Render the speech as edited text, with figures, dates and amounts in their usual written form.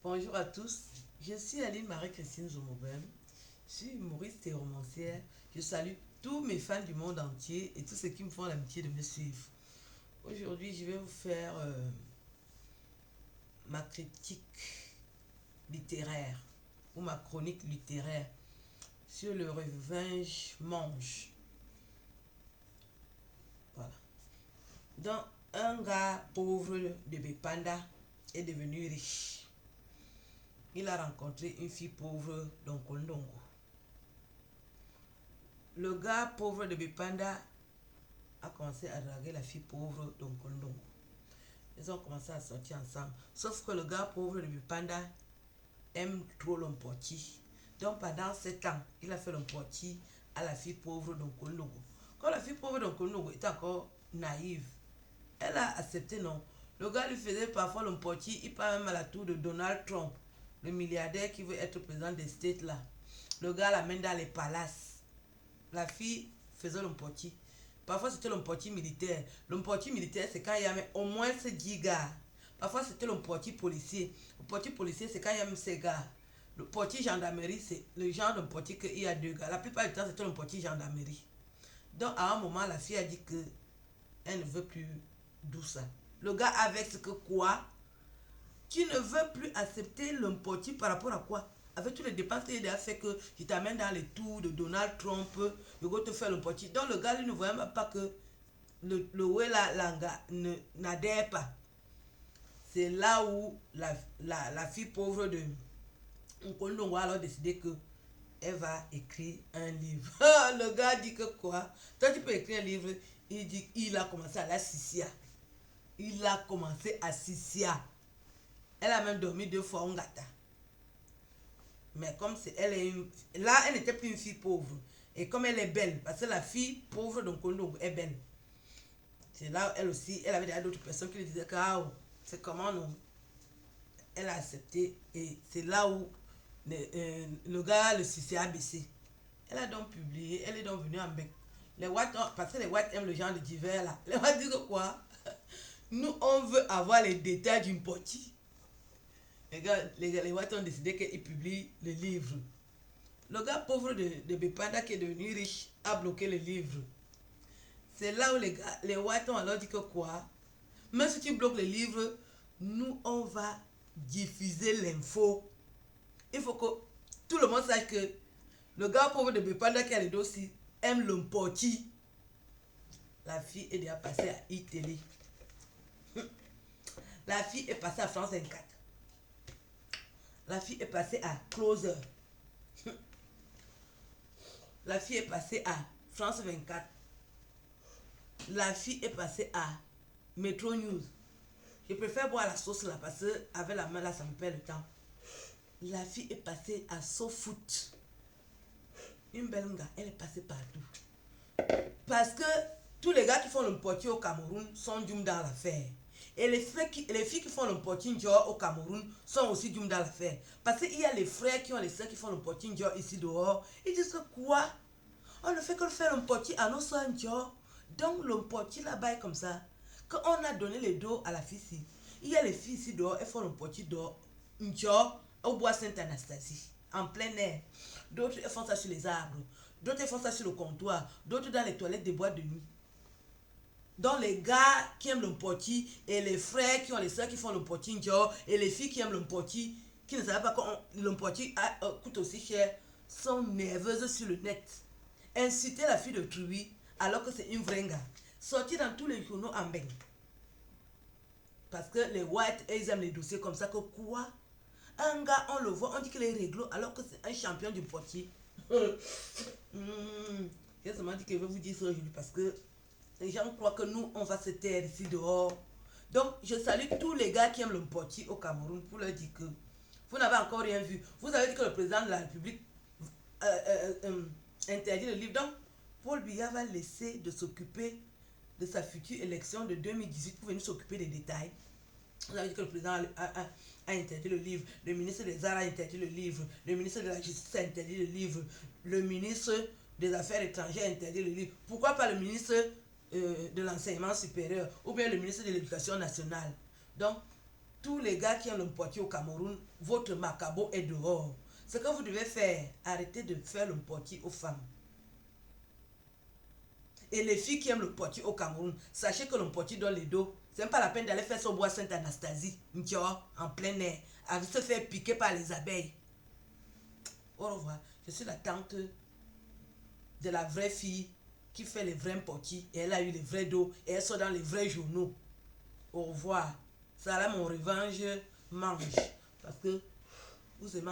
Bonjour à tous, je suis Aline Marie-Christine Zomobem, je suis humoriste et romancière. Je salue tous mes fans du monde entier et tous ceux qui me font l'amitié de me suivre. Aujourd'hui, je vais vous faire ma critique littéraire ou ma chronique littéraire sur le revenge mange. Voilà. Donc, un gars pauvre de Bepanda est devenu riche. Il a rencontré une fille pauvre d'Onkondongo. Le gars pauvre de Bepanda a commencé à draguer la fille pauvre d'Onkondongo. Ils ont commencé à sortir ensemble. Sauf que le gars pauvre de Bepanda aime trop l'emporti. Donc pendant 7 ans, il a fait l'emporti à la fille pauvre d'Onkondongo. Quand la fille pauvre d'Onkondongo était encore naïve, elle a accepté non. Le gars lui faisait parfois l'emporti. Il part même à la tour de Donald Trump, le milliardaire qui veut être président des States là. Le gars l'amène dans les palaces. La fille faisait l'emporti. Parfois c'était l'emporti militaire. L'emporti militaire c'est quand il y a au moins 10 gars. Parfois c'était l'emporti policier. L'emporti policier c'est quand il y a même 6 gars. Le portier gendarmerie c'est le genre d'emporti qu'il y a 2 gars. La plupart du temps c'était l'emporti gendarmerie. Donc à un moment la fille a dit que elle ne veut plus d'où ça. Le gars avec ce que quoi? Tu ne veux plus accepter l'emporti par rapport à quoi? Avec tous les dépenses qu'il a fait que je t'amène dans les tours de Donald Trump, je vais te faire l'emporti. Donc le gars lui ne voyait même pas que le Wela Langa n'adhère pas. C'est là où la fille pauvre de Nkondongo a alors décidé que elle va écrire un livre. Le gars dit que quoi? Toi tu peux écrire un livre. Il dit il a commencé à la Sissia. Il a commencé à Sissia. Elle a même dormi 2 fois au Ngata. Mais comme c'est elle est une, là elle n'était plus une fille pauvre. Et comme elle est belle, parce que la fille pauvre de Nkondongo est belle. C'est là elle aussi, elle avait d'autres personnes qui lui disaient que ah, c'est comment non. Elle a accepté et c'est là où le gars, le succès a baissé. Elle a donc publié, elle est donc venue en bec. Les Whites, parce que les Whites aiment le genre de divers là. Les Whites disent que quoi? Nous, on veut avoir les détails d'une partie. Les Whites ont décidé qu'ils publient le livre. Le gars pauvre de Bepanda qui est devenu riche a bloqué le livre. C'est là où les Whites ont alors dit que quoi? Même si tu bloques le livre, nous, on va diffuser l'info. Il faut que tout le monde sache que le gars pauvre de Bepanda qui a les dossiers aime l'emporti. La fille est déjà passée à iTélé. La fille est passée à France 24. La fille est passée à Closer. La fille est passée à France 24. La fille est passée à Metro News. Je préfère boire la sauce là parce que avec la main là ça me perd le temps. La fille est passée à SoFoot. Une belle gars, elle est passée partout. Parce que tous les gars qui font le portier au Cameroun sont dûmes dans l'affaire. Et les filles qui font le portier au Cameroun sont aussi dûmes dans l'affaire. Parce qu'il y a les frères qui ont les sœurs qui font le portier ici dehors. Ils disent que quoi? On ne fait que faire le portier à nos soeurs. Donc le portier là-bas est comme ça. Quand on a donné les dos à la fille ici, il y a les filles ici dehors, elles font le portier dehors. Au bois Sainte-Anastasie, en plein air. D'autres elles font ça sur les arbres. D'autres font ça sur le comptoir. D'autres dans les toilettes des boîtes de nuit. Donc les gars qui aiment le portier et les frères qui ont les soeurs qui font le portier et les filles qui aiment le portier, qui ne savent pas que le portier coûte aussi cher, sont nerveuses sur le net. Inciter la fille de Trouy alors que c'est une vraie gars. Sortir dans tous les journaux en bain. Parce que les whites, ils aiment les dossiers comme ça que quoi? Un gars, on le voit, on dit qu'il est réglo alors que c'est un champion du portier. J'ai seulement dit que je vais vous dire ça aujourd'hui parce que les gens croient que nous, on va se taire ici dehors. Donc, je salue tous les gars qui aiment le portier au Cameroun pour leur dire que vous n'avez encore rien vu. Vous avez dit que le président de la République interdit le livre. Donc, Paul Biya va laisser de s'occuper de sa future élection de 2018 pour venir s'occuper des détails. Vous avez dit que le président a interdit le livre, le ministre des Arts a interdit le livre, le ministre de la Justice a interdit le livre, le ministre des Affaires étrangères a interdit le livre. Pourquoi pas le ministre de l'enseignement supérieur ou bien le ministre de l'éducation nationale? Donc, tous les gars qui ont le potier au Cameroun, votre macabo est dehors. Ce que vous devez faire, arrêtez de faire le potier aux femmes. Et les filles qui aiment le potier au Cameroun, sachez que le potier dans les dos, c'est même pas la peine d'aller faire son bois Sainte-Anastasie, en plein air, à se faire piquer par les abeilles. Au revoir. Je suis la tante de la vraie fille qui fait les vrais potiers et elle a eu les vrais dos et elle sort dans les vrais journaux. Au revoir. Ça là mon revanche mange. Parce que vous aimez